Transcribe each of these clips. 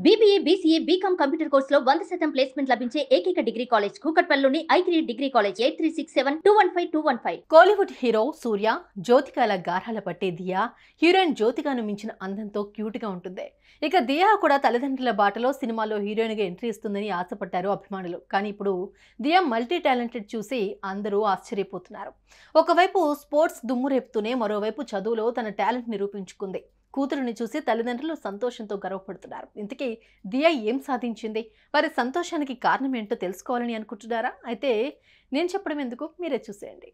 BBA, BCA, BCom computer కోర్సులో 100% placement లభించే ఏకైక డిగ్రీ కాలేజ్ కూకట్పల్లిలోని I3 degree college 8367215215. Kollywood hero Suriya జ్యోతికాల గారాల పట్టే దియా హీరోయిన్ జ్యోతికాను మించిన అందంతో క్యూట్ గా ఉంటుంది. ఇక దియా కూడా తల్లిదండ్రుల బాటలో సినిమాలో హీరోయిన్ గా ఎంట్రీ ఇస్తుందని ఆశపడ్డారు అభిమానులు. కానీ ఇప్పుడు దియా మల్టీ టాలెంటెడ్ చూసి అందరూ ఆశ్చర్యపోతున్నారు. ఒకవైపు స్పోర్ట్స్ దుమ్ము రేపుతూనే మరోవైపు చదువులో తన టాలెంట్ నిరూపించుకుంది. కూతురుని చూసి తల్లిదండ్రులు సంతోషంతో గర్వపడుతున్నారు. ఇంతకీ దియా ఏం సాధించింది? వారి సంతోషానికి కారణం ఏంటో తెలుసుకోవాలని అనుకుంటున్నారా? అయితే నేను చెప్పడం ఎందుకు, మీరే చూసేయండి.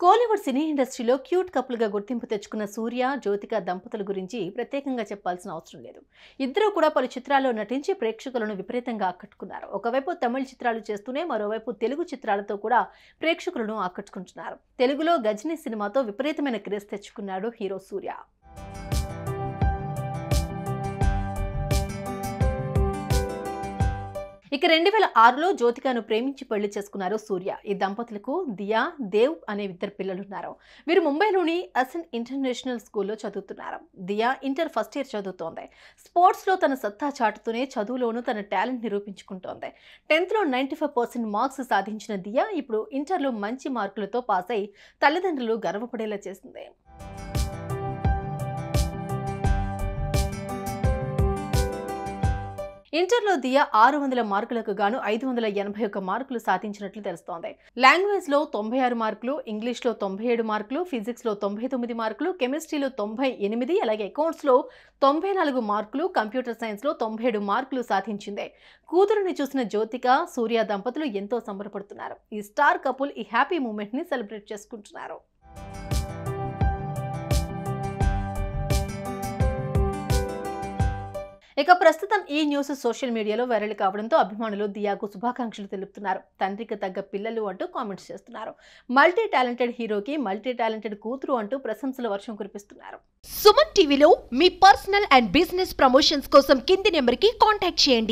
కోలీవుడ్ సినీ ఇండస్ట్రీలో క్యూట్ కపుల్గా గుర్తింపు తెచ్చుకున్న సూర్య జ్యోతిక దంపతుల గురించి ప్రత్యేకంగా చెప్పాల్సిన అవసరం లేదు. ఇద్దరూ కూడా పలు చిత్రాల్లో నటించి ప్రేక్షకులను విపరీతంగా ఆకట్టుకున్నారు. ఒకవైపు తమిళ చిత్రాలు చేస్తూనే మరోవైపు తెలుగు చిత్రాలతో కూడా ప్రేక్షకులను ఆకట్టుకుంటున్నారు. తెలుగులో గజనీ సినిమాతో విపరీతమైన క్రేజ్ తెచ్చుకున్నాడు హీరో సూర్య. ఇక 2006లో జ్యోతికను ప్రేమించి పెళ్లి చేసుకున్నారు సూర్య. ఈ దంపతులకు దియా, దేవ్ అనే ఇద్దరు పిల్లలున్నారు. వీరు ముంబైలోని అసన్ ఇంటర్నేషనల్ స్కూల్లో చదువుతున్నారు. దియా ఇంటర్ ఫస్ట్ ఇయర్ చదువుతోంది. స్పోర్ట్స్లో తన సత్తా చాటుతూనే చదువులోనూ తన టాలెంట్ నిరూపించుకుంటోంది. 10th లో 95% మార్క్స్ సాధించిన దియా ఇప్పుడు ఇంటర్లో మంచి మార్కులతో పాస్ అయి తల్లిదండ్రులు గర్వపడేలా చేసింది. ఇంటర్లో దియా 600 మార్కులకు గాను 581 మార్కులు సాధించినట్లు తెలుస్తోంది. లాంగ్వేజ్లో 96 మార్కులు, ఇంగ్లీష్లో 97 మార్కులు, ఫిజిక్స్లో 99 మార్కులు, కెమిస్ట్రీలో 98, అలాగే అకౌంట్స్లో 94 మార్కులు, కంప్యూటర్ సైన్స్లో 97 మార్కులు సాధించింది. కూతురుని చూసిన జ్యోతిక, సూర్య దంపతులు ఎంతో సంబరపడుతున్నారు. ఈ స్టార్ కపుల్ ఈ హ్యాపీ మూమెంట్ ని సెలబ్రేట్ చేసుకుంటున్నారు. ఇక ప్రస్తుతం ఈ న్యూస్ సోషల్ మీడియాలో వైరల్ కావడంతో అభిమానులు దియాకు శుభాకాంక్షలు తెలుపుతున్నారు. తండ్రికి తగ్గ పిల్లలు అంటూ కామెంట్స్ చేస్తున్నారు. మల్టీ టాలెంటెడ్ హీరోకి మల్టీ టాలెంటెడ్ కూతురు అంటూ ప్రశంసల వర్షం కురిపిస్తున్నారు. సుమన్ టీవీలో మీ పర్సనల్ అండ్ బిజినెస్ ప్రమోషన్స్ కోసం కింది నెంబర్కి కాంటాక్ట్ చేయండి.